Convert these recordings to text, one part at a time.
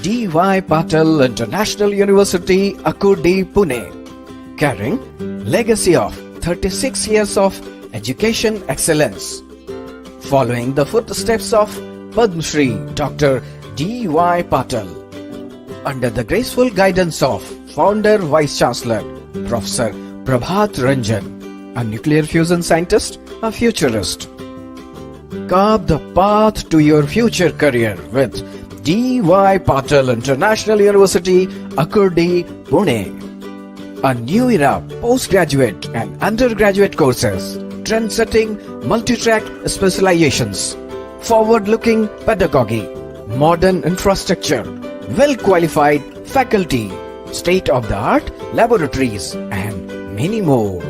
D.Y. Patil International University, Akurdi, Pune, carrying legacy of 36 years of education excellence. Following the footsteps of Padma Shri Dr. D.Y. Patil, under the graceful guidance of Founder Vice Chancellor Professor Prabhat Ranjan, a nuclear fusion scientist, a futurist. Carve the path to your future career with D.Y. Patil International University, Akurdi, Pune. A new era postgraduate and undergraduate courses, trend-setting multi-track specializations, forward-looking pedagogy, modern infrastructure, well-qualified faculty, state-of-the-art laboratories, and many more.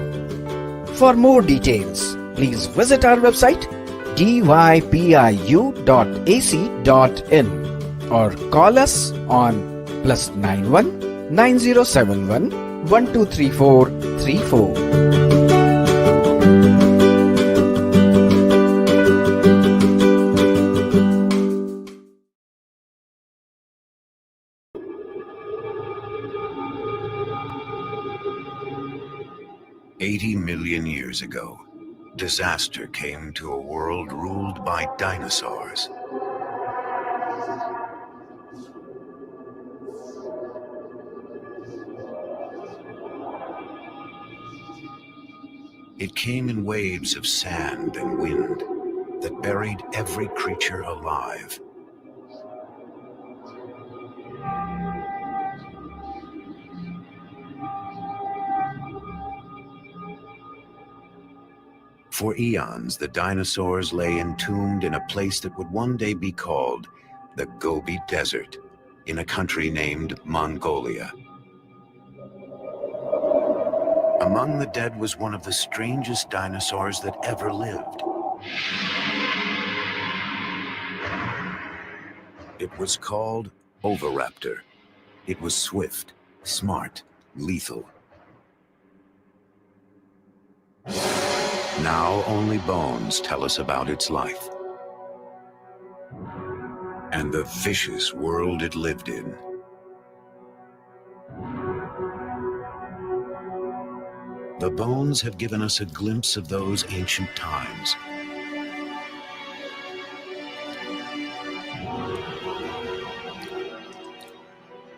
For more details, please visit our website dypiu.ac.in or call us on +91 9071 123434. 80 million years ago, disaster came to a world ruled by dinosaurs. It came in waves of sand and wind that buried every creature alive. For eons, the dinosaurs lay entombed in a place that would one day be called the Gobi Desert, in a country named Mongolia. Among the dead was one of the strangest dinosaurs that ever lived. It was called Oviraptor. It was swift, smart, lethal. Now only bones tell us about its life and the vicious world it lived in. The bones have given us a glimpse of those ancient times.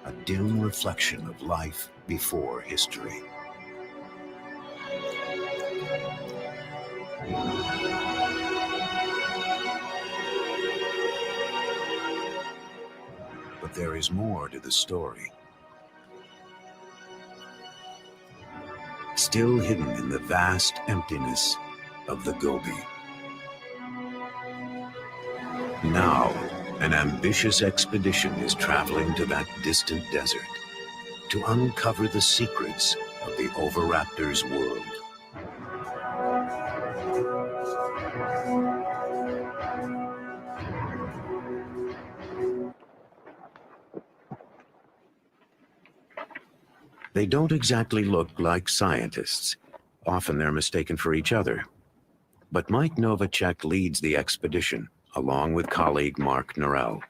A dim reflection of life before history. But there is more to the story. Still hidden in the vast emptiness of the Gobi. Now, an ambitious expedition is traveling to that distant desert to uncover the secrets of the Oviraptor's world. They don't exactly look like scientists. Often they're mistaken for each other. But Mike Novacek leads the expedition, along with colleague Mark Norell.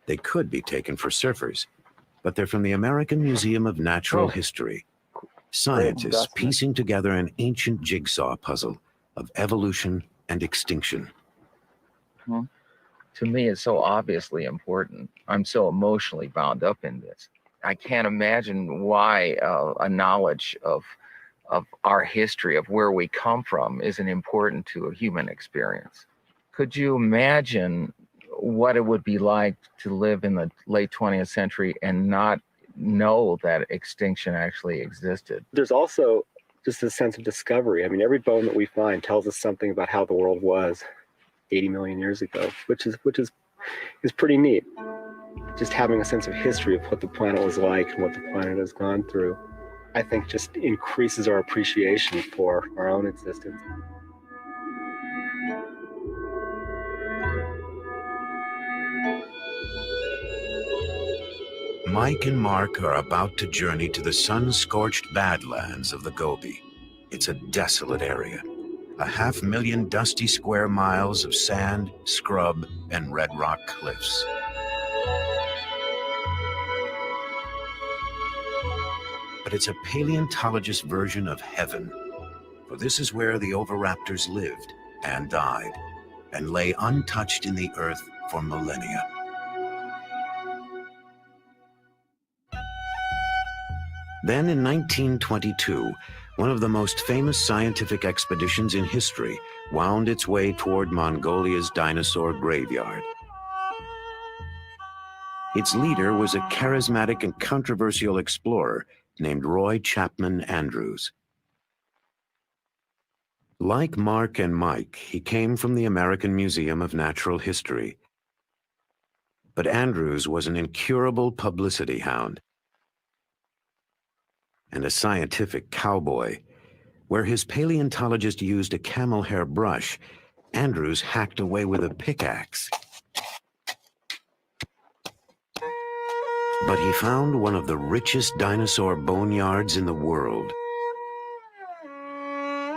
They could be taken for surfers, but they're from the American Museum of Natural History. Scientists piecing together an ancient jigsaw puzzle of evolution and extinction. To me, it's so obviously important. I'm so emotionally bound up in this. I can't imagine why a knowledge of our history, of where we come from, isn't important to a human experience. Could you imagine what it would be like to live in the late 20th century and not know that extinction actually existed? There's also just a sense of discovery. I mean, every bone that we find tells us something about how the world was 80 million years ago, which is pretty neat. Just having a sense of history of what the planet was like and what the planet has gone through, I think just increases our appreciation for our own existence. Mike and Mark are about to journey to the sun-scorched badlands of the Gobi. It's a desolate area. 500,000 dusty square miles of sand, scrub, and red rock cliffs. but it's a paleontologist's version of heaven. For this is where the oviraptors lived and died, and lay untouched in the earth for millennia. Then in 1922, one of the most famous scientific expeditions in history wound its way toward Mongolia's dinosaur graveyard. Its leader was a charismatic and controversial explorer named Roy Chapman Andrews. Like Mark and Mike, he came from the American Museum of Natural History. But Andrews was an incurable publicity hound and a scientific cowboy. Where his paleontologist used a camel hair brush, Andrews hacked away with a pickaxe. But he found one of the richest dinosaur boneyards in the world.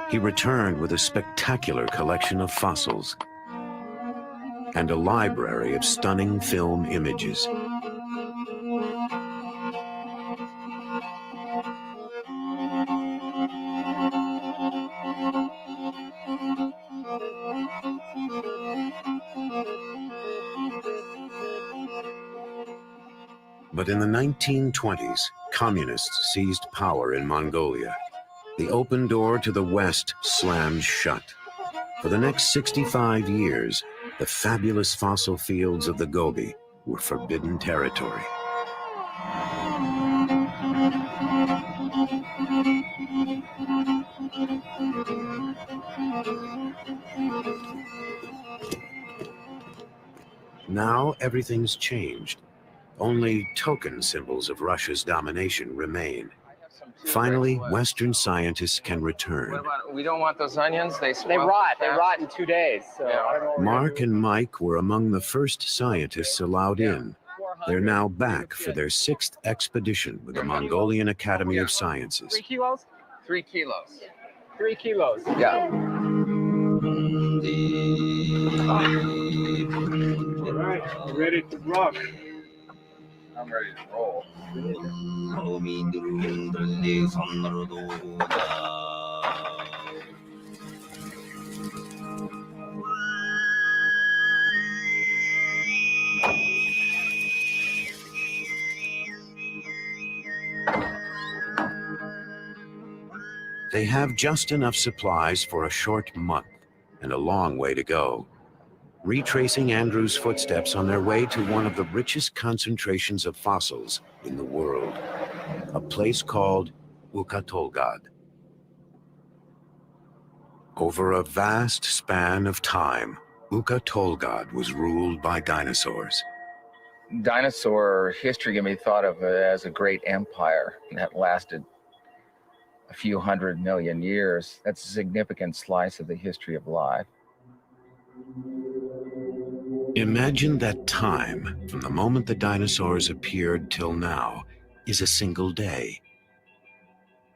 He returned with a spectacular collection of fossils and a library of stunning film images. But in the 1920s, communists seized power in Mongolia. The open door to the West slammed shut. For the next 65 years, the fabulous fossil fields of the Gobi were forbidden territory. Now everything's changed. Only token symbols of Russia's domination remain. Finally, Western scientists can return. What about, we don't want those onions? They rot. They rot in 2 days. So Yeah. I don't know what we're Mark gonna and Mike were among the first scientists allowed in. They're now back for their 6th expedition with the Mongolian Academy of do. Sciences. 3 kilos? 3 kilos. 3 kilos. Yeah. All right, ready to rock. I'm ready to roll. They have just enough supplies for a short month and a long way to go, retracing Andrews' footsteps on their way to one of the richest concentrations of fossils in the world, a place called Ukatolgad. Over a vast span of time, Ukatolgad was ruled by dinosaurs. Dinosaur history can be thought of as a great empire that lasted a few 100 million years. That's a significant slice of the history of life. Imagine that time from the moment the dinosaurs appeared till now is a single day.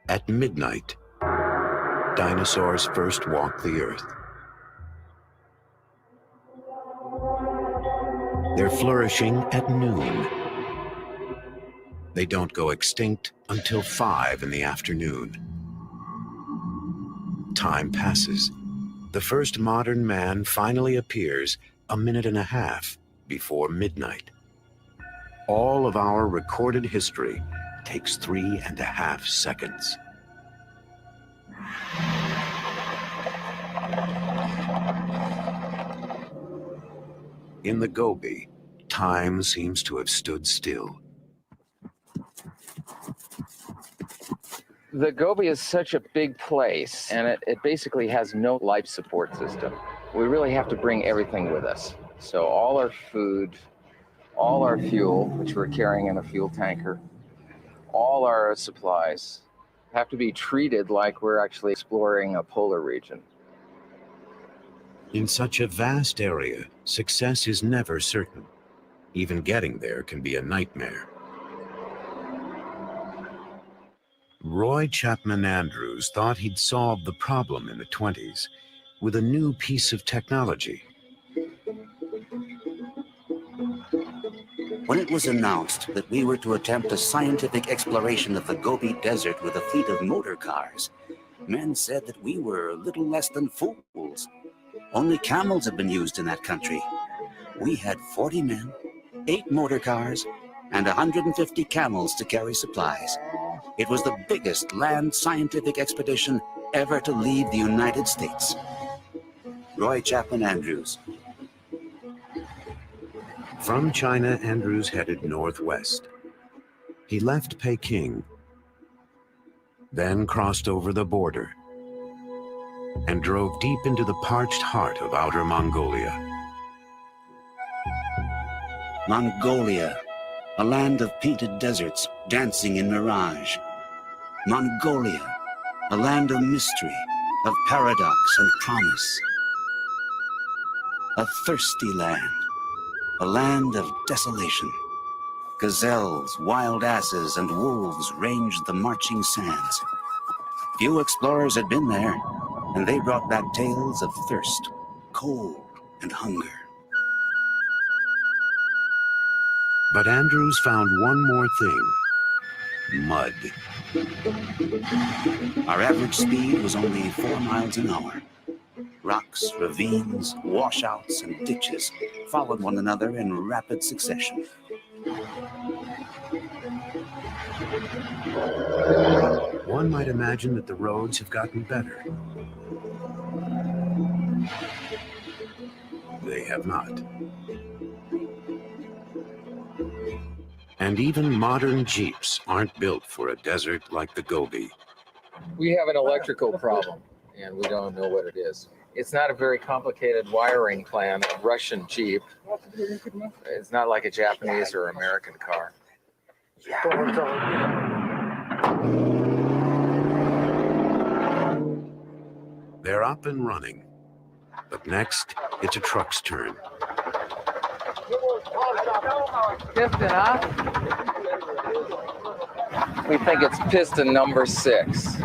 At midnight, dinosaurs first walked the earth. They're flourishing at noon. They don't go extinct until 5 in the afternoon. Time passes. The first modern man finally appears a minute and a half before midnight. All of our recorded history takes 3.5 seconds. In the Gobi, time seems to have stood still. The Gobi is such a big place, and it basically has no life support system. We really have to bring everything with us. So all our food, all our fuel, which we're carrying in a fuel tanker, all our supplies have to be treated like we're actually exploring a polar region. In such a vast area, success is never certain. Even getting there can be a nightmare. Roy Chapman Andrews thought he'd solved the problem in the 20s with a new piece of technology. When it was announced that we were to attempt a scientific exploration of the Gobi Desert with a fleet of motor cars, men said that we were little less than fools. Only camels had been used in that country. We had 40 men, 8 motor cars, and 150 camels to carry supplies. It was the biggest land scientific expedition ever to leave the United States. Roy Chapman Andrews. From China, Andrews headed northwest. He left Peking, then crossed over the border, and drove deep into the parched heart of Outer Mongolia. Mongolia, a land of painted deserts dancing in mirage. Mongolia, a land of mystery, of paradox and promise. A thirsty land, a land of desolation. Gazelles, wild asses, and wolves ranged the marching sands. Few explorers had been there, and they brought back tales of thirst, cold, and hunger. But Andrews found one more thing: mud. Our average speed was only 4 miles an hour. Rocks, ravines, washouts, and ditches followed one another in rapid succession. One might imagine that the roads have gotten better. They have not. And even modern Jeeps aren't built for a desert like the Gobi. We have an electrical problem, and we don't know what it is. It's not a very complicated wiring plan, a Russian Jeep. It's not like a Japanese or American car. They're up and running. But next, it's a truck's turn. Piston, huh? We think it's piston number 6.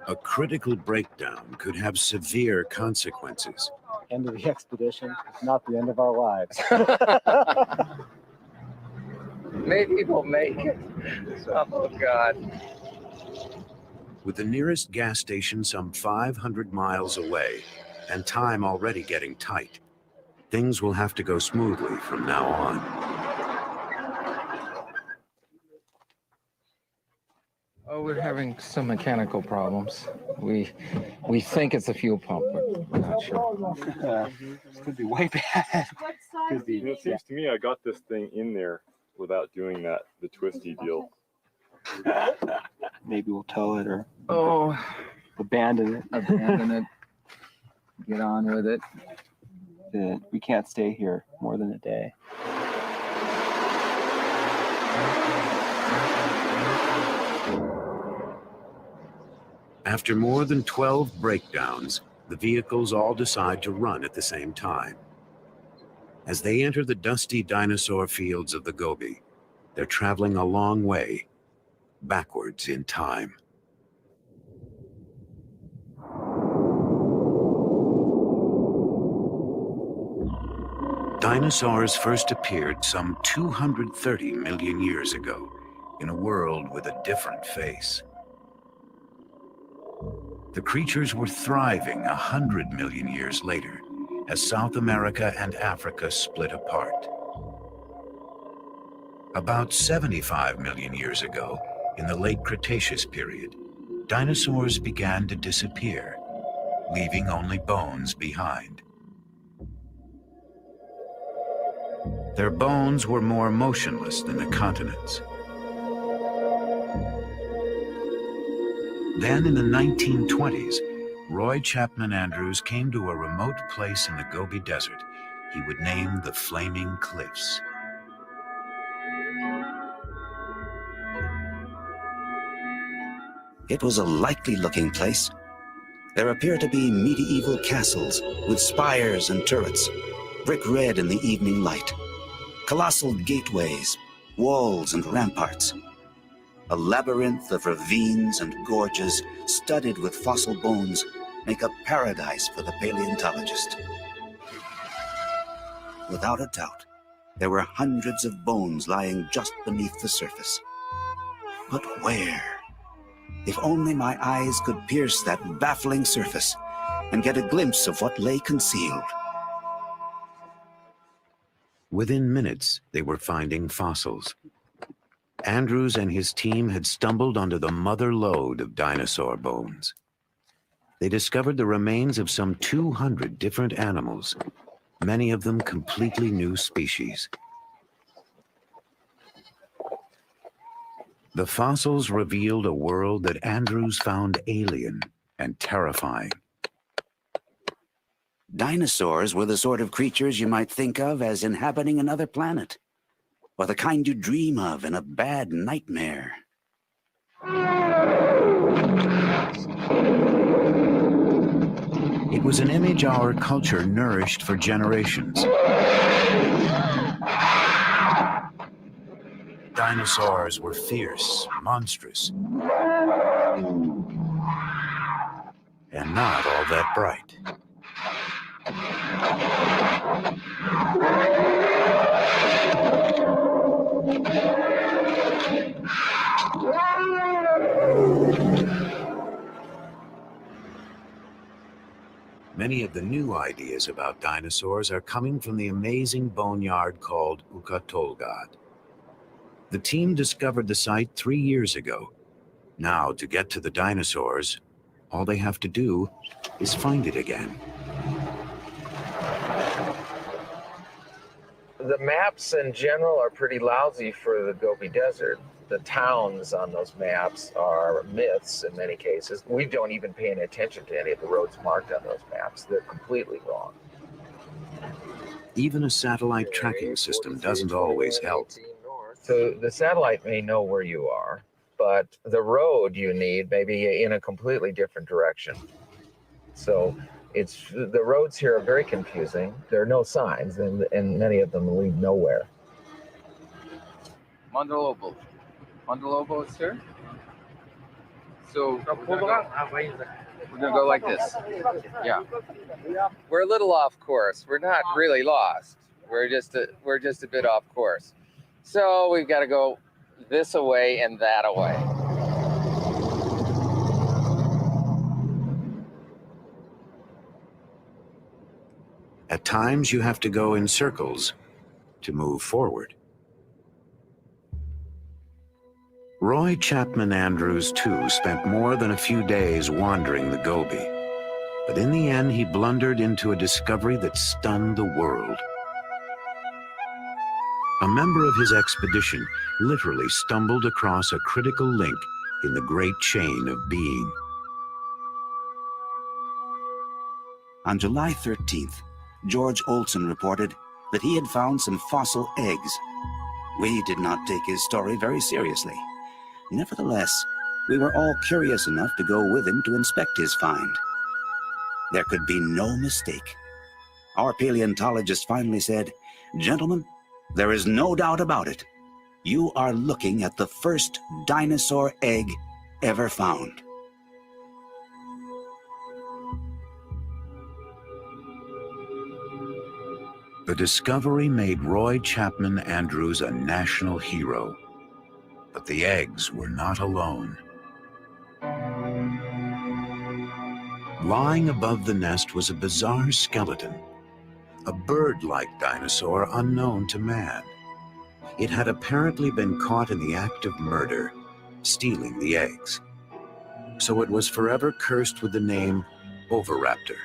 A critical breakdown could have severe consequences. End of the expedition, not the end of our lives. Maybe we'll make it. Oh, God. With the nearest gas station some 500 miles away and time already getting tight, things will have to go smoothly from now on. Oh, we're having some mechanical problems. We think it's a fuel pump, but we're not sure. This could be way bad. Could be. It seems to me I got this thing in there without doing the twisty deal. Maybe we'll tow it or Abandon it. Get on with it. We can't stay here more than a day. After more than 12 breakdowns, the vehicles all decide to run at the same time. As they enter the dusty dinosaur fields of the Gobi, they're traveling a long way, backwards in time. Dinosaurs first appeared some 230 million years ago in a world with a different face. The creatures were thriving 100 million years later as South America and Africa split apart. About 75 million years ago, in the late Cretaceous period, dinosaurs began to disappear, leaving only bones behind. Their bones were more motionless than the continents. Then in the 1920s, Roy Chapman Andrews came to a remote place in the Gobi Desert he would name the Flaming Cliffs. It was a likely-looking place. There appeared to be medieval castles with spires and turrets, brick red in the evening light, colossal gateways, walls and ramparts. A labyrinth of ravines and gorges studded with fossil bones make a paradise for the paleontologist. Without a doubt, There were hundreds of bones lying just beneath the surface. But where? If only my eyes could pierce that baffling surface and get a glimpse of what lay concealed. Within minutes, they were finding fossils. Andrews and his team had stumbled onto the mother lode of dinosaur bones. They discovered the remains of some 200 different animals, many of them completely new species. The fossils revealed a world that Andrews found alien and terrifying. Dinosaurs were the sort of creatures you might think of as inhabiting another planet, or the kind you dream of in a bad nightmare. It was an image our culture nourished for generations. Dinosaurs were fierce, monstrous, and not all that bright. Many of the new ideas about dinosaurs are coming from the amazing boneyard called Ukatolgad. The team discovered the site 3 years ago. Now, to get to the dinosaurs, all they have to do is find it again. The maps in general are pretty lousy for the Gobi Desert. The towns on those maps are myths in many cases. We don't even pay any attention to any of the roads marked on those maps. They're completely wrong. Even a satellite tracking system doesn't always help. So the satellite may know where you are, but the road you need may be in a completely different direction. So the roads here are very confusing. There are no signs, and many of them lead nowhere. Mandalobo. Mandalobo, sir. So we're gonna go like this. Yeah. We're a little off course. We're not really lost. We're just a bit off course. So we've got to go this away and that away. At times, you have to go in circles to move forward. Roy Chapman Andrews, too, spent more than a few days wandering the Gobi. But in the end, he blundered into a discovery that stunned the world. A member of his expedition literally stumbled across a critical link in the great chain of being. On July 13th, George Olson reported that he had found some fossil eggs. We did not take his story very seriously. Nevertheless, we were all curious enough to go with him to inspect his find. There could be no mistake. Our paleontologist finally said, "Gentlemen, there is no doubt about it. You are looking at the first dinosaur egg ever found." The discovery made Roy Chapman Andrews a national hero. But the eggs were not alone. Lying above the nest was a bizarre skeleton, a bird-like dinosaur unknown to man. It had apparently been caught in the act of murder, stealing the eggs. So it was forever cursed with the name Oviraptor,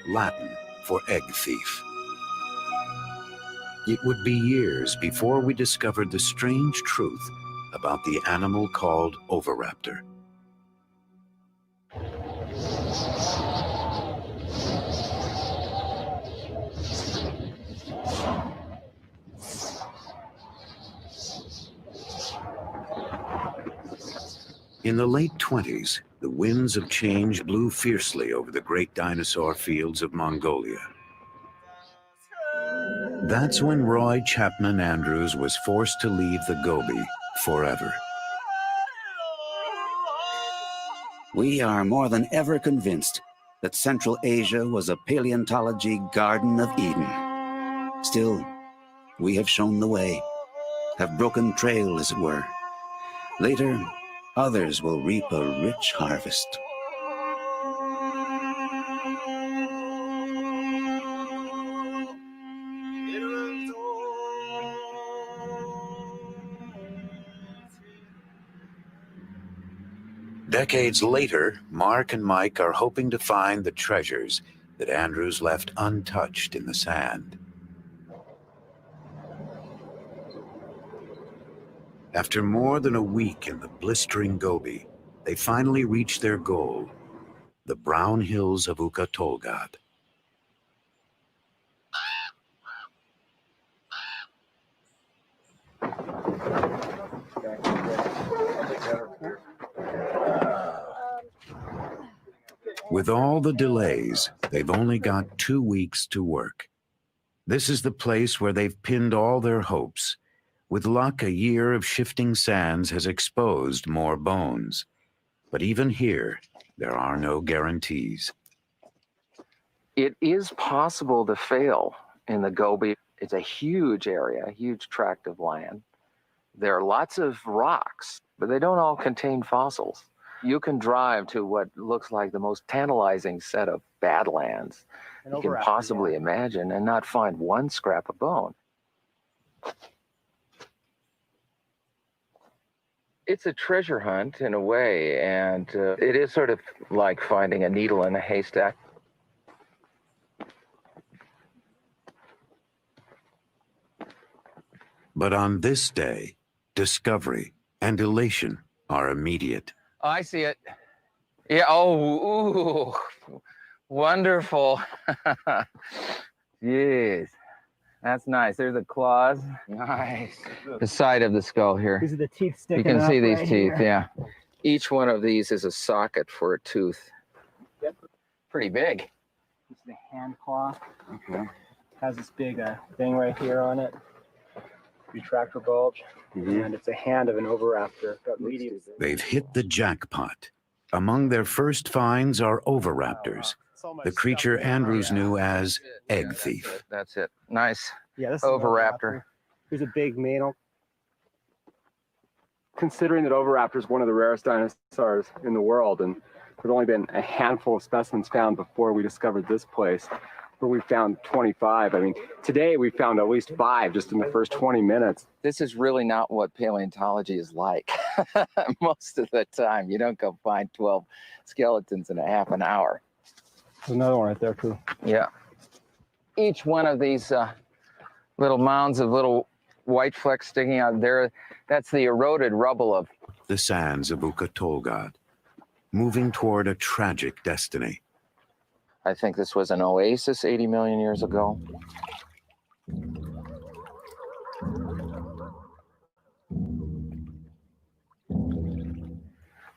Latin for egg thief. It would be years before we discovered the strange truth about the animal called Oviraptor. In the late 20s, the winds of change blew fiercely over the great dinosaur fields of Mongolia. That's when Roy Chapman Andrews was forced to leave the Gobi forever. We are more than ever convinced that Central Asia was a paleontology Garden of Eden. Still, We have shown the way, have broken trail, as it were. Later, others will reap a rich harvest. Decades later, Mark and Mike are hoping to find the treasures that Andrews left untouched in the sand. After more than a week in the blistering Gobi, they finally reach their goal, the brown hills of Ukatolgad. With all the delays, they've only got 2 weeks to work. This is the place where they've pinned all their hopes. With luck, a year of shifting sands has exposed more bones. But even here, there are no guarantees. It is possible to fail in the Gobi. It's a huge area, a huge tract of land. There are lots of rocks, but they don't all contain fossils. You can drive to what looks like the most tantalizing set of badlands you can possibly imagine and not find one scrap of bone. It's a treasure hunt in a way, and it is sort of like finding a needle in a haystack. But on this day, discovery and elation are immediate. Oh, I see it. Yeah. Oh, ooh, wonderful. Yes, that's nice. There's the claws. Nice. The side of the skull here. These are the teeth sticking You can up see these right teeth. here. Yeah. Each one of these is a socket for a tooth. Yep. Pretty big. This is the hand claw. Okay. Has this big thing right here on it. Retractor bulge. And it's a hand of an oviraptor. Got medium. They've hit the jackpot. Among their first finds are oviraptors, the creature Andrews knew as egg thief. That's it. Nice. Yeah, this is an Oviraptor. Here's a big male. Considering that Oviraptor is one of the rarest dinosaurs in the world, and there'd only been a handful of specimens found before we discovered this place, where we found 25. I mean, today we found at least 5 just in the first 20 minutes. This is really not what paleontology is like. Most of the time, you don't go find 12 skeletons in a half an hour. There's another one right there too. Yeah. Each one of these little mounds of little white flecks sticking out there, that's the eroded rubble of The sands of Ukatolgad, moving toward a tragic destiny. I think this was an oasis 80 million years ago.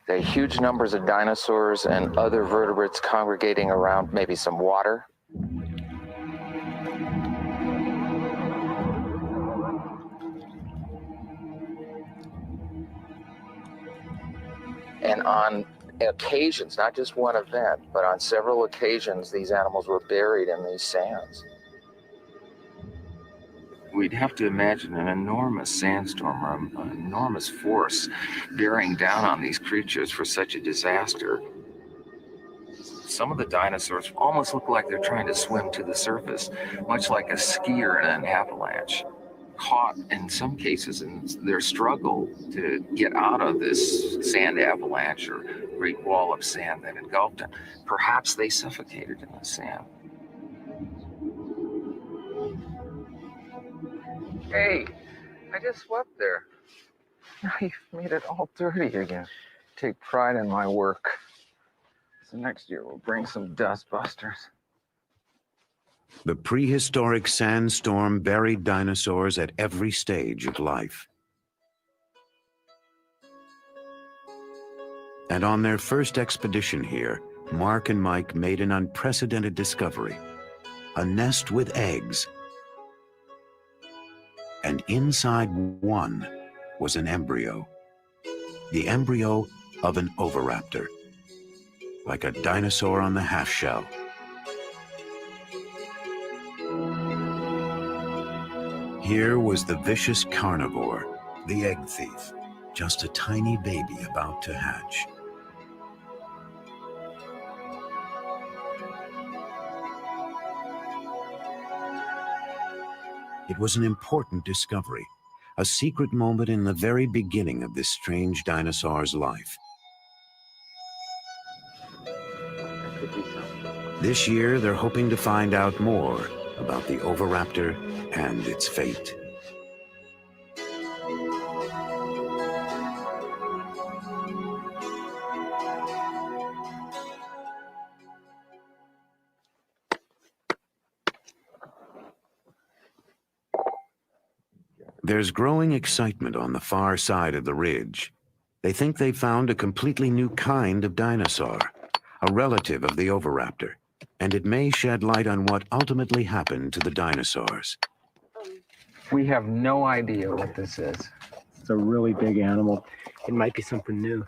There are huge numbers of dinosaurs and other vertebrates congregating around maybe some water. And on occasions, not just one event, but on several occasions, these animals were buried in these sands. We'd have to imagine an enormous sandstorm or an enormous force bearing down on these creatures for such a disaster. Some of the dinosaurs almost look like they're trying to swim to the surface, much like a skier in an avalanche, caught in some cases in their struggle to get out of this sand avalanche or great wall of sand that engulfed them. Perhaps they suffocated in the sand. Hey, I just swept there. Now you've made it all dirty again. Take pride in my work. So next year we'll bring some dust busters. The prehistoric sandstorm buried dinosaurs at every stage of life. And on their first expedition here, Mark and Mike made an unprecedented discovery: a nest with eggs. And inside one was an embryo. The embryo of an oviraptor, like a dinosaur on the half shell. Here was the vicious carnivore, the egg thief, just a tiny baby about to hatch. It was an important discovery, a secret moment in the very beginning of this strange dinosaur's life. This year, they're hoping to find out more about the oviraptor and its fate. There's growing excitement on the far side of the ridge. They think they found a completely new kind of dinosaur, a relative of the oviraptor, and it may shed light on what ultimately happened to the dinosaurs. We have no idea what this is. It's a really big animal. It might be something new.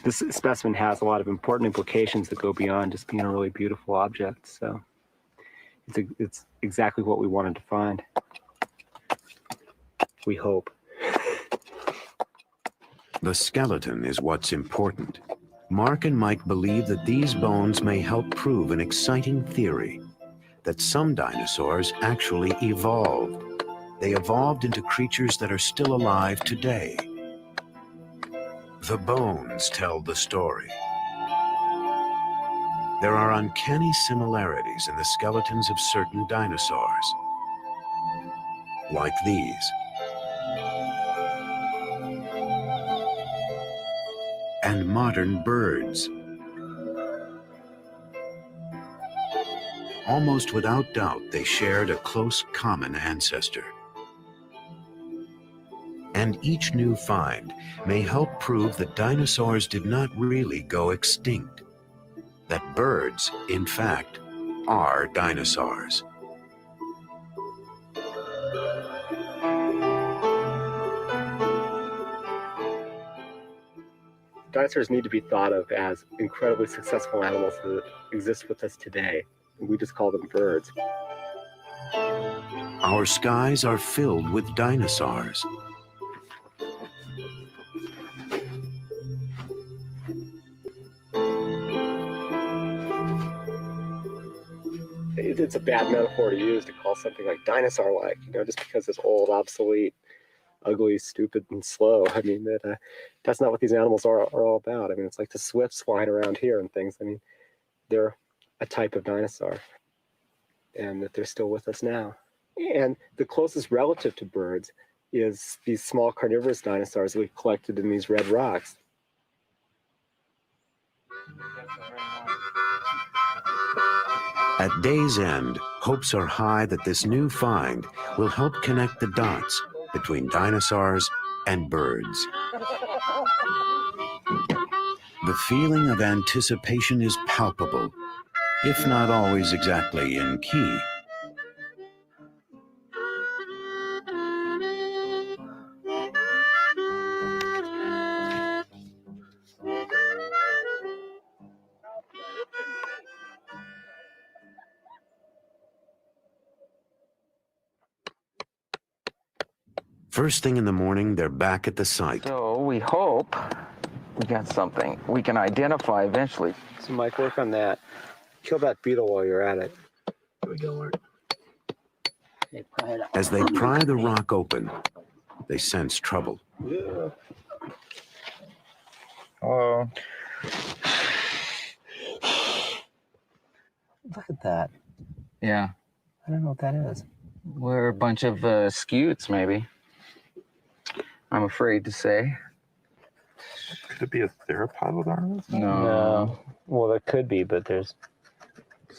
This specimen has a lot of important implications that go beyond just being a really beautiful object. So it's exactly what we wanted to find. We hope. The skeleton is what's important. Mark and Mike believe that these bones may help prove an exciting theory, that some dinosaurs actually evolved. They evolved into creatures that are still alive today. The bones tell the story. There are uncanny similarities in the skeletons of certain dinosaurs, like these. And modern birds. Almost without doubt, they shared a close common ancestor. And each new find may help prove that dinosaurs did not really go extinct, that birds, in fact, are dinosaurs. Dinosaurs need to be thought of as incredibly successful animals that exist with us today. We just call them birds. Our skies are filled with dinosaurs. It's a bad metaphor to use to call something like dinosaur-like, just because it's old, obsolete, ugly, stupid, and slow. I mean, that's not what these animals are all about. I mean, it's like the swifts flying around here and things. I mean, they're a type of dinosaur, and that they're still with us now. And the closest relative to birds is these small carnivorous dinosaurs that we've collected in these red rocks. At day's end, hopes are high that this new find will help connect the dots between dinosaurs and birds. The feeling of anticipation is palpable, if not always exactly in key. First thing in the morning, they're back at the site. So we hope we got something we can identify eventually. So Mike, work on that. Kill that beetle while you're at it. Here we go, Mark. As they pry the rock open, they sense trouble. Yeah. Oh, Look at that. yeah. I don't know what that is. We're a bunch of scutes, maybe. I'm afraid to say. Could it be a theropod with arms? No. Well, there could be, but It's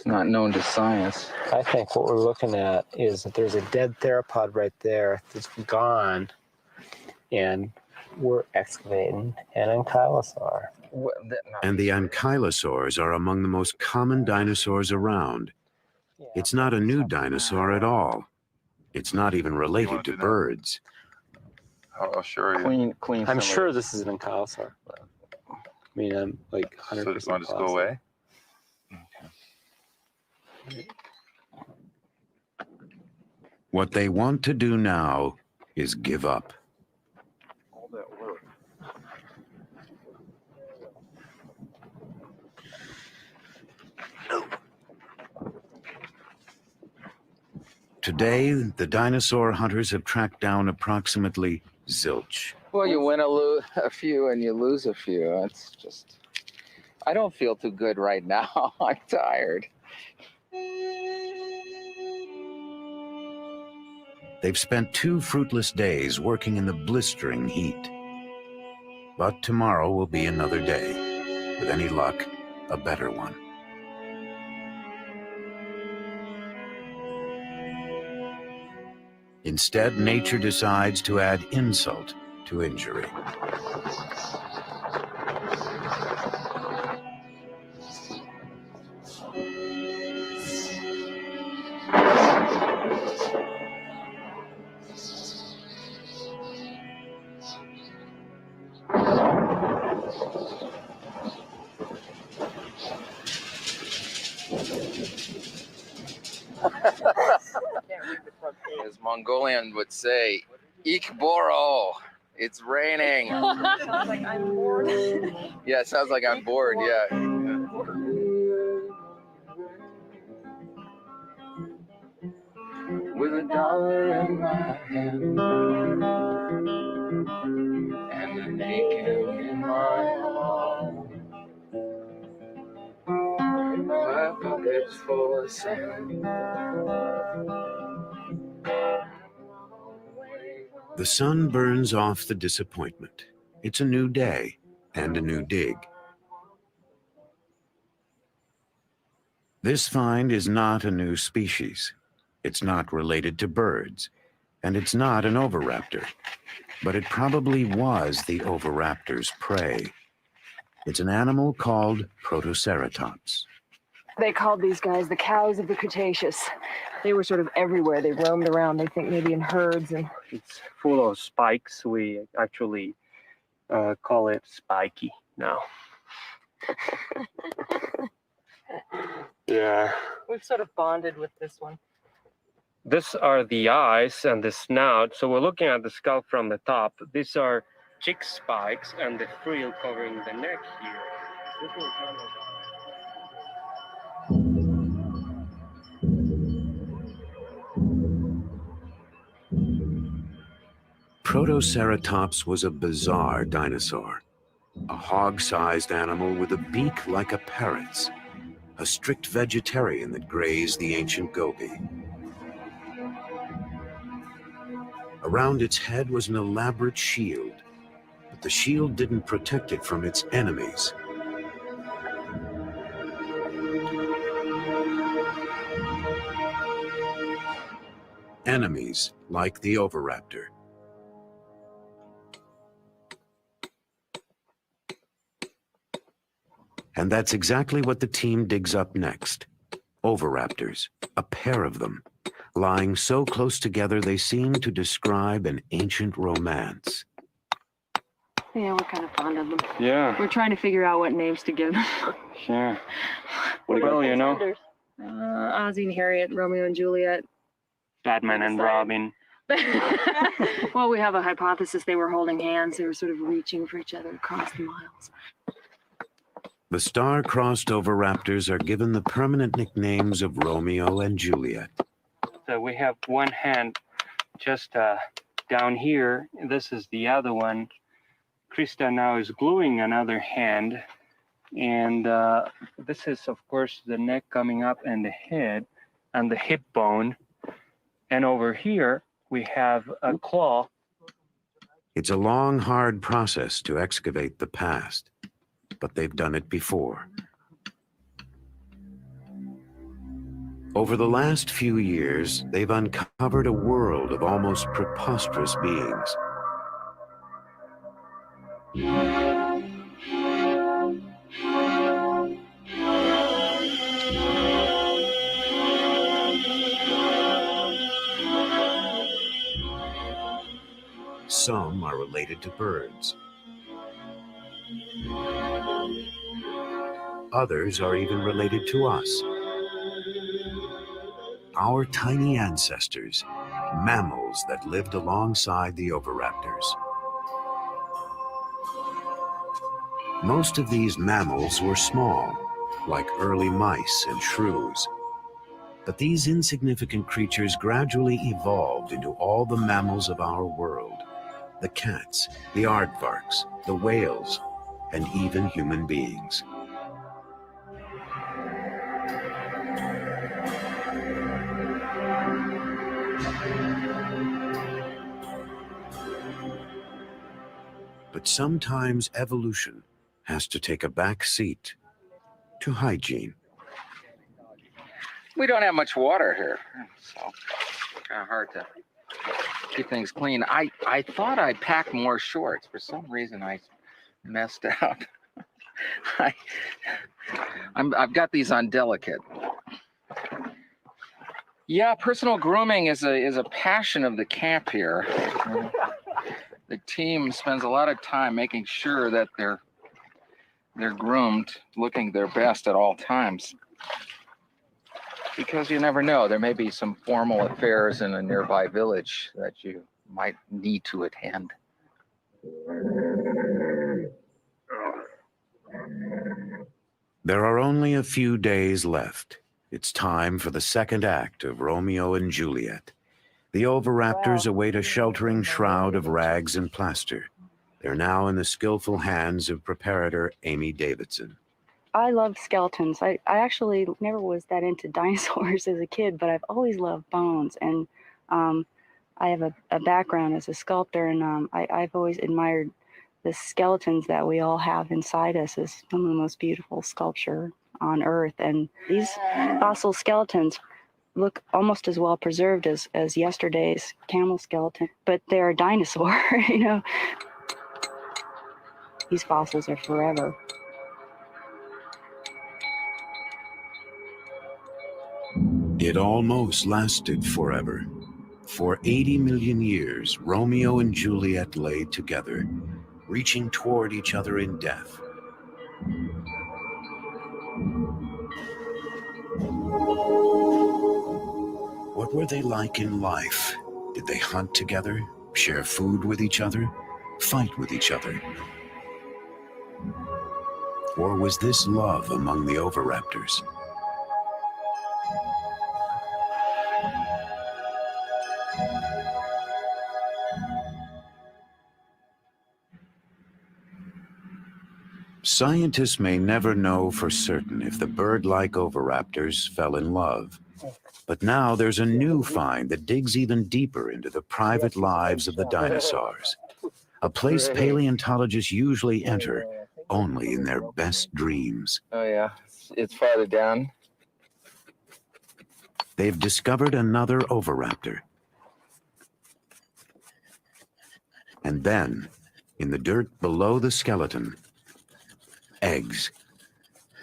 not known to science. I think what we're looking at is that there's a dead theropod right there that's gone, and we're excavating an ankylosaur. And the ankylosaurs are among the most common dinosaurs around. It's not a new dinosaur at all. It's not even related to birds. I'll show you. Clean. I'm sure this is an ankylosaur. I mean, I'm like 100% So just want to just go away? Okay. What they want to do now is give up. All that work. Today, the dinosaur hunters have tracked down approximately zilch. Well, you win a few and you lose a few. It's just, I don't feel too good right now. I'm tired. They've spent 2 fruitless days working in the blistering heat. But tomorrow will be another day. With any luck, a better one. Instead, nature decides to add insult to injury. As Mongolian would say, Ik Boro, it's raining. Sounds like I'm bored. Yeah, it sounds like I'm bored, yeah. With $1 in my hand and a naked in my arm, my pockets full of sand. The sun burns off the disappointment. It's a new day and a new dig. This find is not a new species. It's not related to birds, and it's not an oviraptor, but it probably was the oviraptor's prey. It's an animal called Protoceratops. They called these guys the cows of the Cretaceous. They were sort of everywhere. They roamed around, they think maybe in herds. And It's full of spikes. We actually call it spiky now. Yeah. we've sort of bonded with this one. These are the eyes and the snout. So we're looking at the skull from the top. These are cheek spikes and the frill covering the neck here. This will kind of... Protoceratops was a bizarre dinosaur, a hog-sized animal with a beak like a parrot's, a strict vegetarian that grazed the ancient Gobi. Around its head was an elaborate shield, but the shield didn't protect it from its enemies. Enemies like the oviraptor. And that's exactly what the team digs up next. Oviraptors, a pair of them, lying so close together they seem to describe an ancient romance. Yeah, we're kind of fond of them. Yeah, We're trying to figure out what names to give them. sure. Well, you know, Ozzie and Harriet, Romeo and Juliet. Batman and Robin. Well, we have a hypothesis they were holding hands. They were sort of reaching for each other across the miles. The star-crossed oviraptors are given the permanent nicknames of Romeo and Juliet. So we have one hand just down here. This is the other one. Krista now is gluing another hand. And this is, of course, the neck coming up and the head and the hip bone. And over here, we have a claw. It's a long, hard process to excavate the past, but they've done it before. Over the last few years, they've uncovered a world of almost preposterous beings. Some are related to birds. Others are even related to us. Our tiny ancestors mammals that lived alongside the oviraptors. Most of these mammals were small, like early mice and shrews. But these insignificant creatures gradually evolved into all the mammals of our world: the cats, the aardvarks, the whales, and even human beings. But sometimes evolution has to take a back seat to hygiene. We don't have much water here, so kind of hard to keep things clean. I thought I packed more shorts. For some reason, I messed up. I've got these on delicate. Yeah, personal grooming is a passion of the camp here. The team spends a lot of time making sure that they're groomed, looking their best at all times. Because you never know, there may be some formal affairs in a nearby village that you might need to attend. There are only a few days left. It's time for the second act of Romeo and Juliet. The oviraptors await a sheltering shroud of rags and plaster. They're now in the skillful hands of preparator Amy Davidson. I love skeletons. I actually never was that into dinosaurs as a kid, but I've always loved bones. And I have a background as a sculptor, and I've always admired the skeletons that we all have inside us as some of the most beautiful sculpture on Earth. And these fossil skeletons look almost as well preserved as yesterday's camel skeleton, but they're a dinosaur, you know. These fossils are forever. It almost lasted forever. For 80 million years, Romeo and Juliet lay together, reaching toward each other in death. What were they like in life? Did they hunt together, share food with each other, fight with each other? Or was this love among the oviraptors? Scientists may never know for certain if the bird-like oviraptors fell in love. But now there's a new find that digs even deeper into the private lives of the dinosaurs, a place paleontologists usually enter only in their best dreams. Oh yeah, it's farther down. They've discovered another oviraptor. And then, in the dirt below the skeleton, eggs,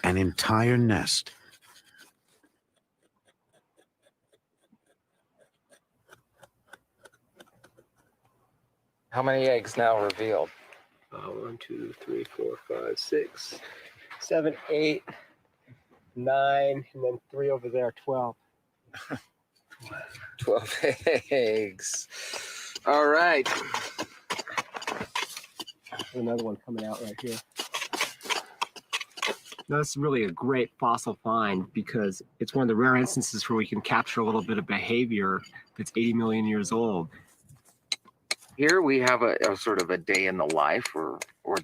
an entire nest. How many eggs now revealed? 1, 2, 3, 4, 5, 6, 7, 8, 9, and then 3 over there, 12. 12 eggs. All right. Another one coming out right here. Now, this is really a great fossil find because it's one of the rare instances where we can capture a little bit of behavior that's 80 million years old. Here we have a sort of a day in the life or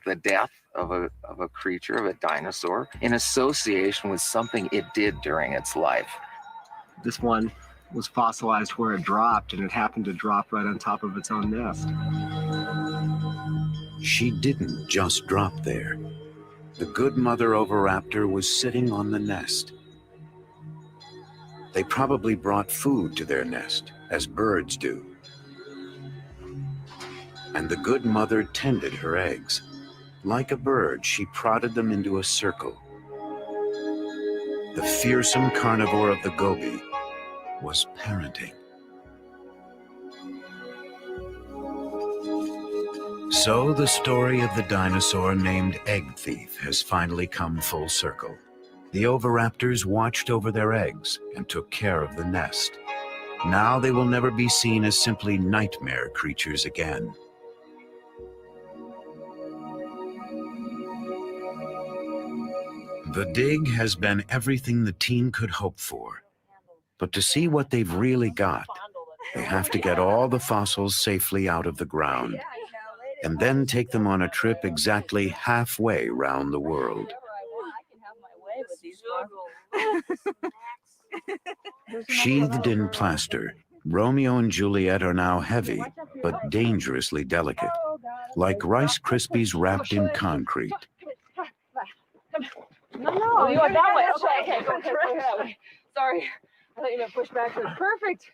the death of a creature, of a dinosaur, in association with something it did during its life. This one was fossilized where it dropped, and it happened to drop right on top of its own nest. She didn't just drop there. The good mother oviraptor was sitting on the nest. They probably brought food to their nest, as birds do. And the good mother tended her eggs. Like a bird, she prodded them into a circle. The fearsome carnivore of the Gobi was parenting. So the story of the dinosaur named Egg Thief has finally come full circle. The oviraptors watched over their eggs and took care of the nest. Now they will never be seen as simply nightmare creatures again. The dig has been everything the team could hope for. But to see what they've really got, they have to get all the fossils safely out of the ground and then take them on a trip exactly halfway round the world. Sheathed in plaster, Romeo and Juliet are now heavy, but dangerously delicate, like Rice Krispies wrapped in concrete. No, you went that way. Okay, go that way. Sorry, I thought you meant push back. Perfect.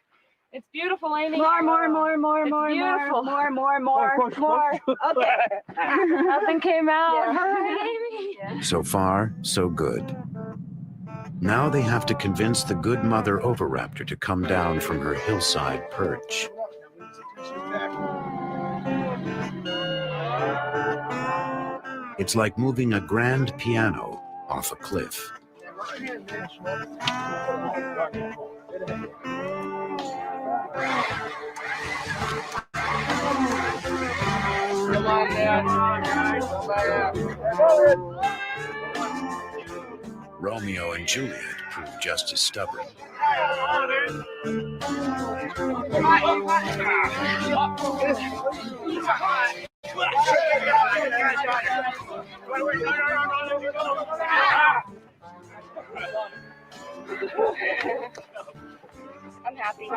It's beautiful, Amy. More. Beautiful. More. Okay. Nothing came out. Yeah. All right, Amy. Yeah. So far, so good. Now they have to convince the good mother oviraptor to come down from her hillside perch. It's like moving a grand piano off a cliff. Romeo and Juliet prove just as stubborn. I'm happy.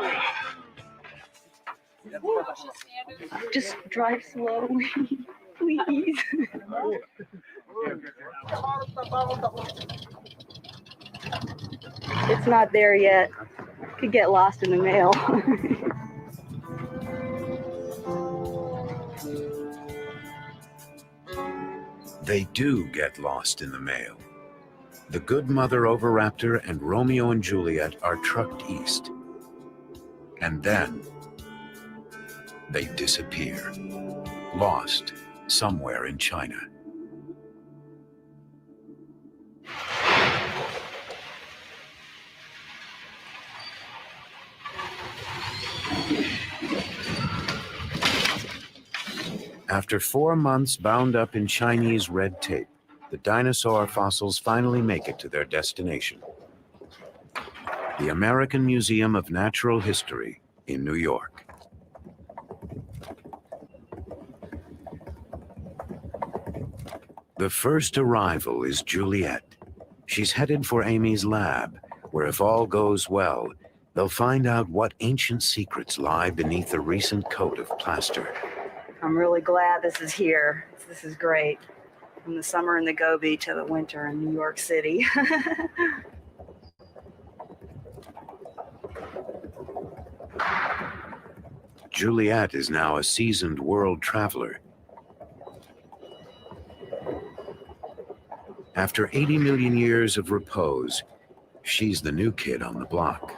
Just drive slowly, please. It's not there yet. Could get lost in the mail. They do get lost in the mail. The good mother oviraptor and Romeo and Juliet are trucked east. And then they disappear, lost somewhere in China. After 4 months bound up in Chinese red tape, the dinosaur fossils finally make it to their destination. The American Museum of Natural History in New York. The first arrival is Juliet. She's headed for Amy's lab, where if all goes well, they'll find out what ancient secrets lie beneath the recent coat of plaster. I'm really glad this is here. This is great. From the summer in the Gobi to the winter in New York City. Juliet is now a seasoned world traveler. After 80 million years of repose, she's the new kid on the block.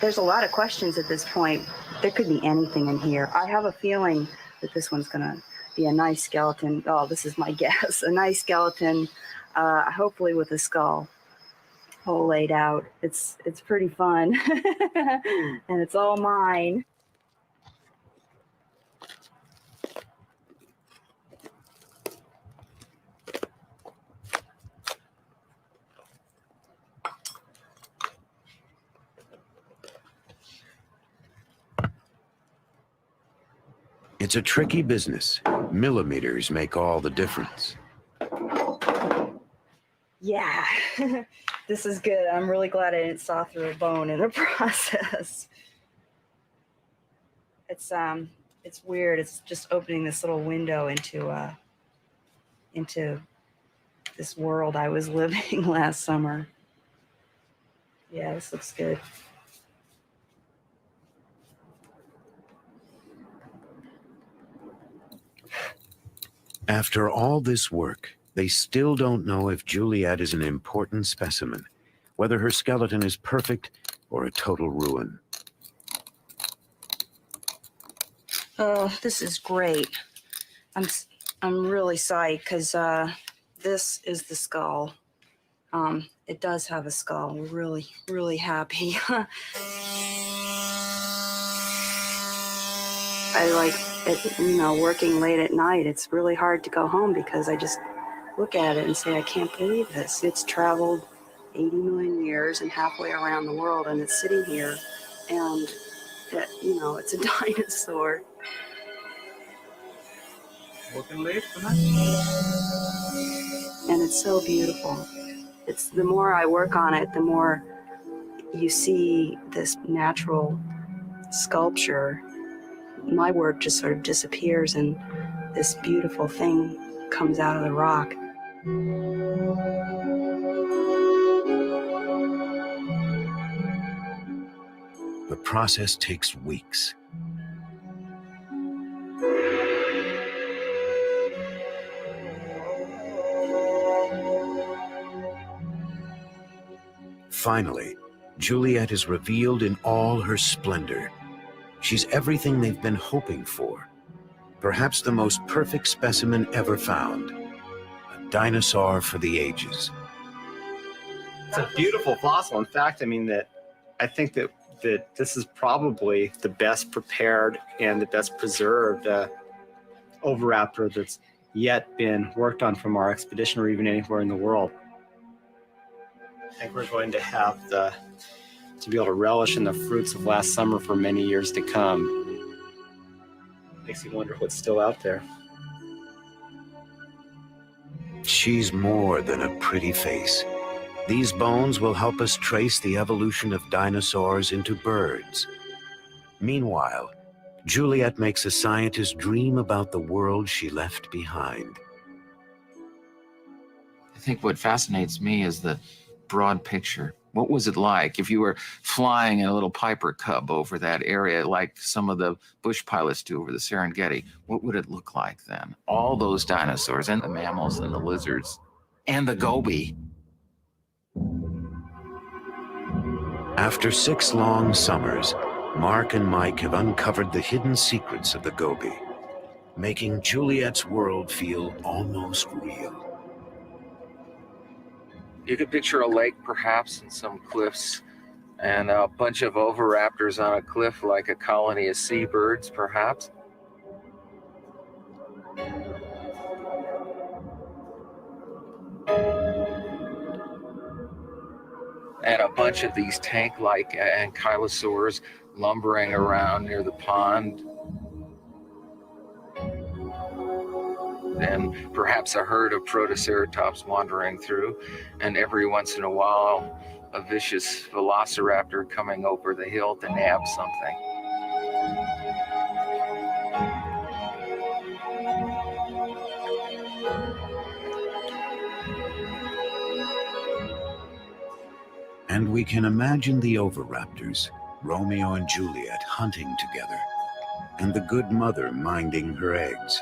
There's a lot of questions at this point. There could be anything in here. I have a feeling that this one's gonna be a nice skeleton. Oh, this is my guess. A nice skeleton, hopefully with a skull all laid out. It's pretty fun. And it's all mine. It's a tricky business. Millimeters make all the difference. Yeah, this is good. I'm really glad I didn't saw through a bone in the process. It's weird. It's just opening this little window into this world I was living last summer. Yeah, this looks good. After all this work, they still don't know if Juliet is an important specimen, whether her skeleton is perfect or a total ruin. Oh, this is great. I'm really psyched because this is the skull. It does have a skull. We're really, really happy. I like it, you know, working late at night. It's really hard to go home because I just look at it and say, I can't believe this. It's traveled 80 million years and halfway around the world, and it's sitting here, and it, you know, it's a dinosaur. And it's so beautiful. It's the more I work on it, the more you see this natural sculpture. My work just sort of disappears and this beautiful thing comes out of the rock. The process takes weeks. Finally, Juliet is revealed in all her splendor. She's everything they've been hoping for. Perhaps the most perfect specimen ever found. A dinosaur for the ages. It's a beautiful fossil. In fact, I think that this is probably the best prepared and the best preserved oviraptor that's yet been worked on from our expedition or even anywhere in the world. I think we're going to have to be able to relish in the fruits of last summer for many years to come. Makes you wonder what's still out there. She's more than a pretty face. These bones will help us trace the evolution of dinosaurs into birds. Meanwhile, Juliet makes a scientist dream about the world she left behind. I think what fascinates me is the broad picture. What was it like if you were flying in a little Piper Cub over that area like some of the bush pilots do over the Serengeti? What would it look like then? All those dinosaurs and the mammals and the lizards and the Gobi. After 6 long summers, Mark and Mike have uncovered the hidden secrets of the Gobi, making Juliet's world feel almost real. You could picture a lake, perhaps, and some cliffs, and a bunch of oviraptors on a cliff like a colony of seabirds, perhaps. And a bunch of these tank-like ankylosaurs lumbering around near the pond. And perhaps a herd of protoceratops wandering through, and every once in a while a vicious velociraptor coming over the hill to nab something. And we can imagine the oviraptors, Romeo and Juliet, hunting together, and the good mother minding her eggs.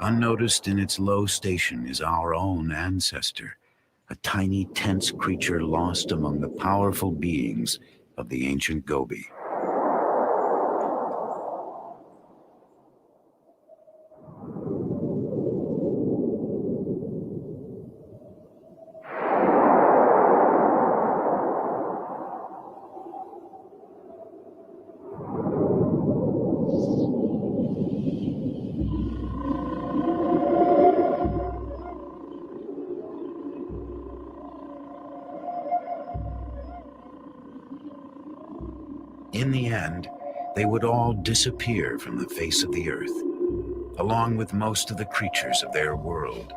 Unnoticed in its low station is our own ancestor, a tiny, tense creature lost among the powerful beings of the ancient Gobi. In the end, they would all disappear from the face of the earth, along with most of the creatures of their world.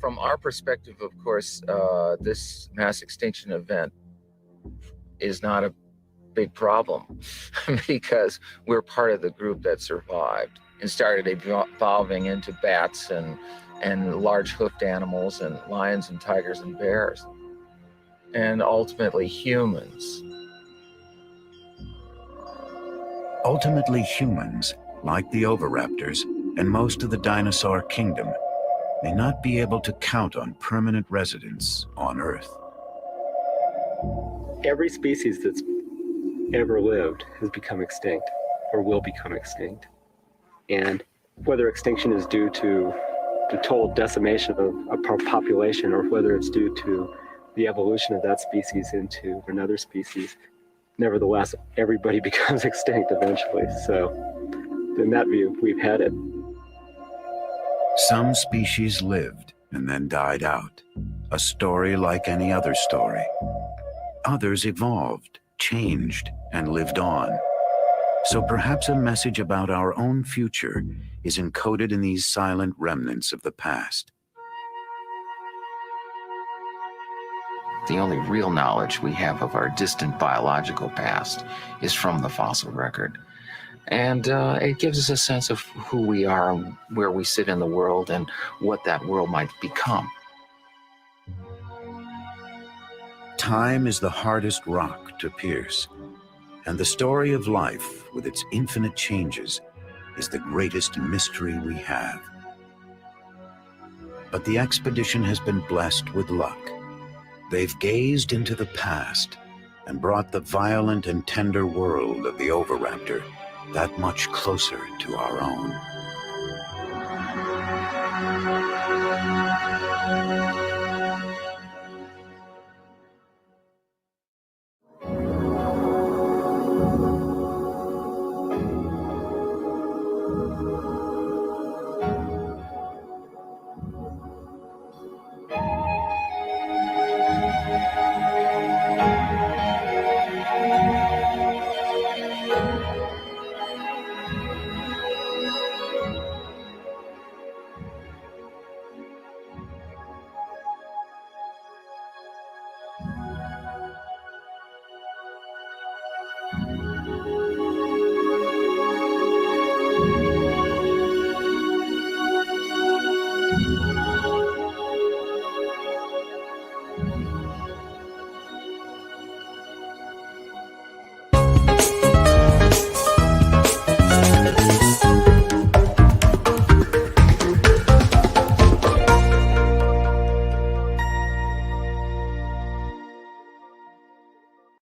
from our perspective, of course, this mass extinction event is not a big problem because we're part of the group that survived and started evolving into bats and large hoofed animals and lions and tigers and bears, and ultimately humans. Ultimately, humans, like the oviraptors and most of the dinosaur kingdom, may not be able to count on permanent residence on Earth. Every species that's ever lived has become extinct or will become extinct. And whether extinction is due to the total decimation of a population or whether it's due to the evolution of that species into another species, nevertheless, everybody becomes extinct eventually. So in that view, we've had it. Some species lived and then died out, a story like any other story. Others evolved, changed, and lived on. So perhaps a message about our own future is encoded in these silent remnants of the past. The only real knowledge we have of our distant biological past is from the fossil record. And it gives us a sense of who we are, where we sit in the world, and what that world might become. Time is the hardest rock to pierce, and the story of life, with its infinite changes, is the greatest mystery we have. But the expedition has been blessed with luck. They've gazed into the past and brought the violent and tender world of the oviraptor that much closer to our own.